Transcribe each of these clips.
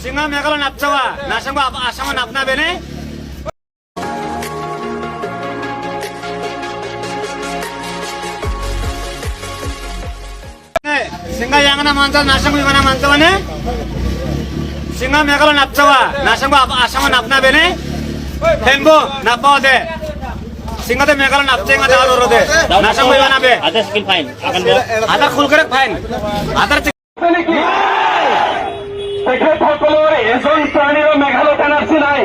সিংহা মেঘালয় নাপচাবা নাসাংবা আসামা নাপনা বেনে সিংহা ইয়াংনা মানতা নাসাংবি মানা মানতা মানে সিংহা মেঘালয় নাপচাবা নাসাংবা আসামা নাপনা বেনে হেনবো নাপাও দে সিংহাতে মেঘালয় নাপচেঙ্গা দাও রোদে নাসাংবি মানা বে আদার স্কিল ফাইন আদার খুলকরে ফাইন আদার তেখেতসকলৰ এজন প্ৰাণীৰো মেঘালয়ত এনআৰচি নাই।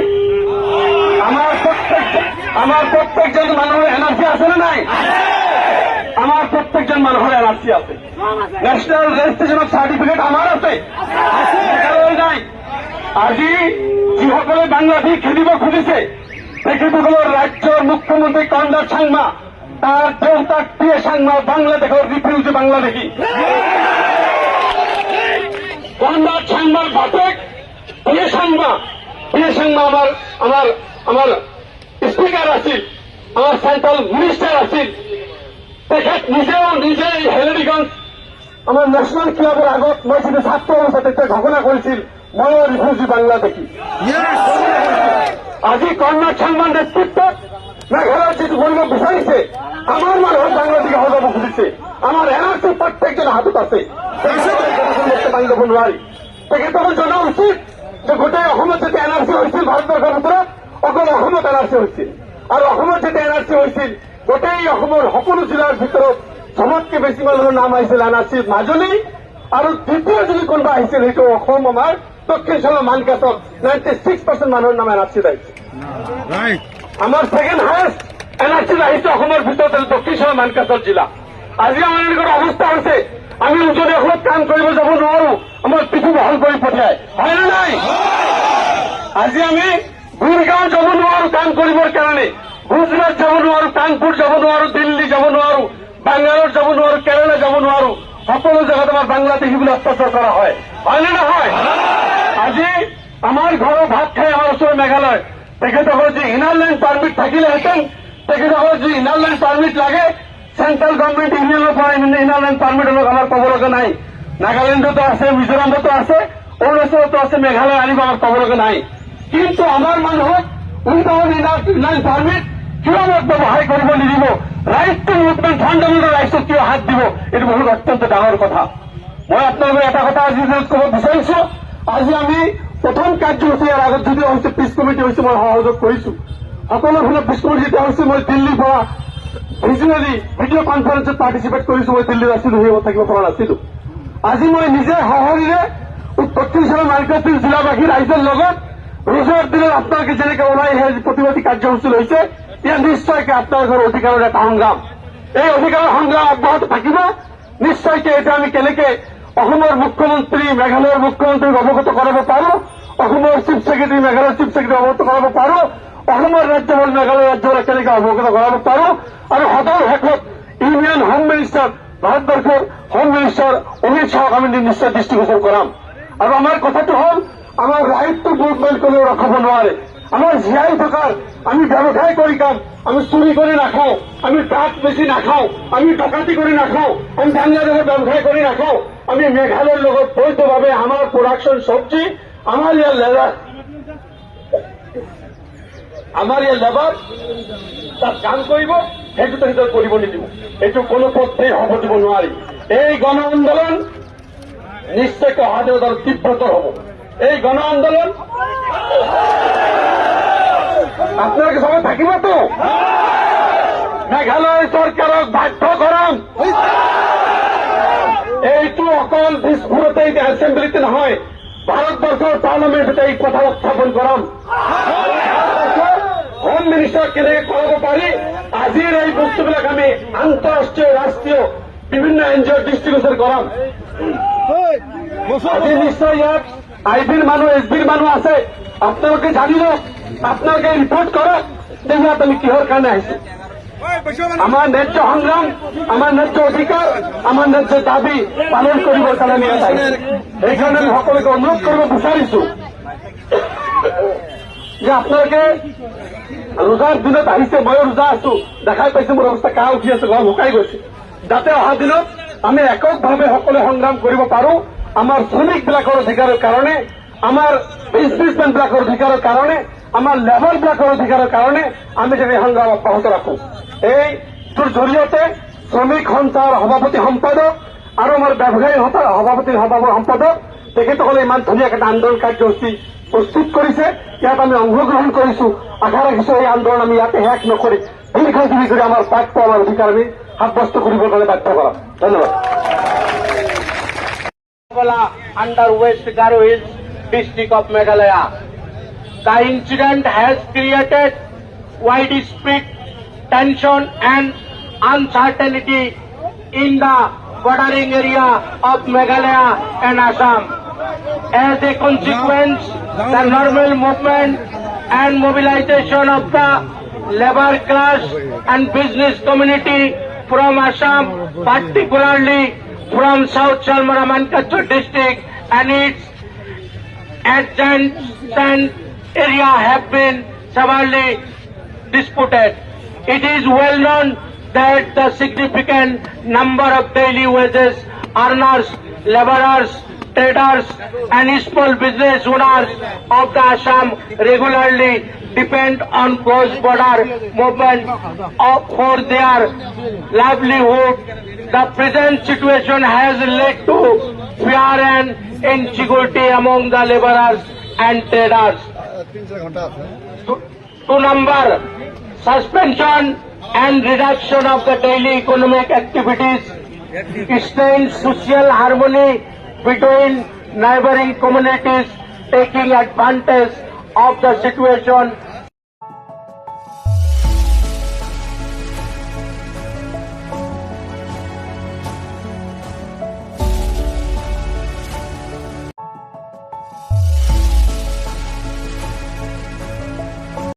আমাৰ প্ৰত্যেকজন মানুহৰ এনআৰচি আছেনে নাই? আমাৰ প্ৰত্যেকজন মানুহৰ এনআৰচি আছে। নেশ্যনেল ৰেজিষ্ট্ৰেশ্যন অফ চাৰ্টিফিকেট আমাৰ আছে, মেঘালয়ৰ নাই। আজি যিসকলে বাংলাদেশ খেলিব খুজিছে তেখেতসকলৰ ৰাজ্যৰ মুখ্যমন্ত্ৰী কনৰাড চাংমা, তাৰ দেউতাক পিয়ে চাংমা বাংলাদেশৰ ৰিফিউজি বাংলাদেশী। কনৰাড সাংমাৰ বাপেক পিয়ে সাংমা আমাৰ স্পিকাৰ আছিল, আমাৰ সেন্ট্ৰাল মিনিস্টাৰ আছিল। তেখেত নিজেই হেলেৰিগঞ্জ আমাৰ ন্যাশনাল ক্লাবেৰ আগত মই যেতিয়া ছাত্ৰ অৱস্থাত তেতিয়া ঘোষণা কৰিছিল ময়ো ৰিফিউজি বাংলাদেশী। আজি কনৰাড সাংমাৰ নেতৃত্বত মেঘালয়ত যিটো কৰিব বিচাৰিছে আমাৰ মানুহক বাংলাদেশী সজাব খুজিছে। আমাৰ এনআৰচি প্ৰত্যেকজন হাতত আছে, মানি ল'ব নোৱাৰি। তেখেতসকল জনা উচিত যে গোটেই অসমত যেতিয়া এনআৰচি হৈছিল ভাৰতবৰ্ষৰ ভিতৰত অকল অসমত এনআৰচি হৈছিল, আৰু অসমত যেতিয়া এনআৰচি হৈছিল গোটেই অসমৰ সকলো জিলাৰ ভিতৰত চবতকে বেছি মানুহৰ নাম আহিছিল এনআৰচিৰ মাজুলী, আৰু দ্বিতীয় যদি কোনোবা আহিছিল সেইটো অসম আমাৰ দক্ষিণ চলৰ মানকাটত 96% মানুহৰ নাম এনআৰচিত আহিছিল। আমাৰ ছেকেণ্ড হায়েষ্ট এনআৰচিত আহিছে অসমৰ ভিতৰত দক্ষিণ চলৰ মানকাটৰ জিলা। আজি আমাৰ এনেকুৱা অৱস্থা হৈছে আমি উজনি অসমত কাম কৰিব যাব নোৱাৰো, আমাৰ পিছু বহল কৰি পঠিয়ায়, হয়নে নাই? আজি আমি গুৰগাঁও যাব নোৱাৰো কাম কৰিবৰ কাৰণে, গুজৰাট যাব নোৱাৰো, কানপুৰ যাব নোৱাৰো, দিল্লী যাব নোৱাৰো, বাংগালোৰ যাব নোৱাৰো, কেৰালা যাব নোৱাৰো। সকলো জেগাত আমাৰ বাংলাদেশী বুলি অত্যাচাৰ কৰা হয়, হয়নে নহয়? আজি আমাৰ ঘৰৰ ভাত খাই আমাৰ ওচৰৰ মেঘালয় তেখেতসকলৰ যি ইনাৰ লাইন পাৰ্মিট থাকিলেহেঁতেন, তেখেতসকলৰ যি ইনাৰ লাইন পাৰ্মিট লাগে চেন্ট্ৰেল গভৰ্ণমেণ্ট ইউনিয়নৰ পৰা ইনাৰ লাইন পাৰ্মিট আমাৰ ক'ব লগা নাই। নাগালেণ্ডতো আছে, মিজোৰামতো আছে, অৰুণাচলতো আছে, মেঘালয় আনিব আমাৰ ক'ব লগা নাই। কিন্তু আমাৰ মানুহক উইদাউট ইনাৰ লাইন পাৰ্মিট কিয় ব্যৱসায় কৰিব নিদিব? ৰাইট টু মুভমেণ্ট ফাণ্ডামেণ্টেল ৰাইটছত কিয় হাত দিব? এইটো বহুত অত্যন্ত ডাঙৰ কথা। মই আপোনালোকক এটা কথা আজি ক'ব বিচাৰিছো, আজি আমি প্ৰথম কাৰ্যসূচী ইয়াৰ আগত যদিও হৈছে পিছ কমিটি হৈছে মই সহযোগ কৰিছো। সকলোফালে পিছ কমিটি যেতিয়া হৈছে মই দিল্লীৰ পৰা ভিজুৱেলি ভিডিঅ' কনফাৰেন্সত পাৰ্টিচিপেট কৰিছো। মই দিল্লীত আছিলো, সেই থাকিব পৰা নাছিলো। আজি মই নিজে সহৰিৰে দক্ষিণ চলৰ মাৰ্কেটৰ জিলাবাসী ৰাইজৰ লগত ৰোজৰ দিনত আপোনালোকে যেনেকে ওলাই আহে প্ৰতিবাদী কাৰ্যসূচী লৈছে, ইয়াত নিশ্চয়কৈ আপোনালোকৰ অধিকাৰৰ এটা সংগ্ৰাম, এই অধিকাৰৰ সংগ্ৰাম অব্যাহত থাকিব। নিশ্চয়কৈ এতিয়া আমি কেনেকে অসমৰ মুখ্যমন্ত্ৰী মেঘালয়ৰ মুখ্যমন্ত্ৰীক অৱগত কৰাব পাৰো, অসমৰ চিফ ছেক্ৰেটাৰী মেঘালয়ৰ চিফ ছেক্ৰেটাৰী অৱগত কৰাব পাৰো, অসমৰ ৰাজ্যপাল মেঘালয় ৰাজ্যপালক কেনেকৈ অৱগত কৰাব পাৰো, আৰু সদৰ শেষত ইউনিয়ন হোম মিনিষ্টাৰ ভাৰতবৰ্ষৰ হোম মিনিষ্টাৰ অমিত শ্বাহক আমি নিশ্চয় দৃষ্টিগোচৰ কৰাম। আৰু আমাৰ কথাটো হ'ল আমাৰ ৰাইটটো মুভমেণ্ট কোনেও ৰখাব নোৱাৰে। আমাৰ জীয়াই থকাৰ আমি ব্যৱসায় কৰি কাম, আমি চুৰি কৰি নাখাওঁ, আমি ড্ৰাগছ বেছি নাখাওঁ, আমি ডকাতি কৰি নাখাওঁ, আমি বাংলাদেশৰ ব্যৱসায় কৰি নাখাওঁ। আমি মেঘালয়ৰ লগত বৈধভাৱে আমাৰ প্ৰডাকশ্যন চব্জি আমাৰ ইয়াৰ লেবাৰ তাত কাম কৰিব, সেইটো তেখেতক কৰিব নিদিব। এইটো কোনো পথেই হ'ব দিব নোৱাৰি। এই গণ আন্দোলন নিশ্চয়কৈ অহা দিনত আৰু তীব্ৰতৰ হ'ব। এই গণ আন্দোলন আপোনালোকে সবাই থাকিবতো, মেঘালয় চৰকাৰক বাধ্য কৰাম। এইটো অকল দিছপুৰতে এছেম্বলিতে নহয়, ভাৰতবৰ্ষৰ পাৰ্লামেণ্টতে এই কথা উত্থাপন কৰাম। হোম মিনিষ্টাৰক কেনেকৈ কৰাব পাৰি আজিৰ এই বস্তুবিলাক আমি আন্তঃৰাষ্ট্ৰীয় ৰাষ্ট্ৰীয় বিভিন্ন এনজিঅ'ৰ দৃষ্টিগোচৰ কৰাম। আজি নিশ্চয় ইয়াত আইবিৰ মানুহ এছবিৰ মানুহ আছে, আপোনালোকে জানি লওক, আপোনালোকে ৰিপৰ্ট কৰক যে ইয়াত আমি কিহৰ কাৰণে আহিছো। আমাৰ ন্যায্য সংগ্ৰাম, আমাৰ ন্যায্য অধিকাৰ, আমাৰ ন্যায্য দাবী পালন কৰিবৰ কাৰণে ইয়াত আহিছো। সেইকাৰণে আমি সকলোকে অনুৰোধ কৰিব বিচাৰিছো যে আপোনালোকে ৰোজাৰ দিনত আহিছে, ময়ো ৰোজা আছো, দেখাই পাইছো মোৰ অৱস্থা কাহ উঠি আছে, গৰম শুকাই গৈছে, যাতে অহা দিনত আমি এককভাৱে সকলোৱে সংগ্ৰাম কৰিব পাৰো আমাৰ শ্ৰমিকবিলাকৰ অধিকাৰৰ কাৰণে, আমাৰ বিজনেসম্যান ব্লকেৰ অধিকাৰেৰ কাৰণে, আমাৰ লেবাৰ ব্লকেৰ অধিকাৰেৰ কাৰণে আমি যদি সংগ্ৰাম অব্যাহত ৰাখো। এই জড়িয়তে শ্ৰমিক সন্থাৰ সভাপতি সম্পাদক আৰু আমাৰ ব্যৱসায়ী সভাপতি সম্পাদক তেখেতসকলে ইমান ধুনীয়াকে এটা আন্দোলন কাৰ্যসূচী প্ৰস্তুত কৰিছে। ইয়াত আমি অংশগ্ৰহণ কৰিছো। আশা ৰাখিছো এই আন্দোলন আমি ইয়াতে শেষ নকৰি দীৰ্ঘজীৱী কৰি আমাৰ প্ৰাপ্য আমাৰ অধিকাৰ আমি সাব্যস্ত কৰিবৰ কাৰণে বাধ্য কৰাম। ধন্যবাদ। Under West Garo Hills district of Meghalaya. The incident has created widespread tension and uncertainty in the bordering area of Meghalaya and Assam. As a consequence, the normal movement and mobilization of the labor class and business community from Assam, particularly from South Salmara Mankachur district and its adjacent area have been severely disputed. It is well known that the significant number of daily wages earners, laborers, traders and small business owners of the Assam regularly depend on cross-border movement for their livelihood. The present situation has led to fear and insecurity among the laborers and traders. To number, suspension and reduction of the daily economic activities, strains social harmony between neighboring communities taking advantage of the situation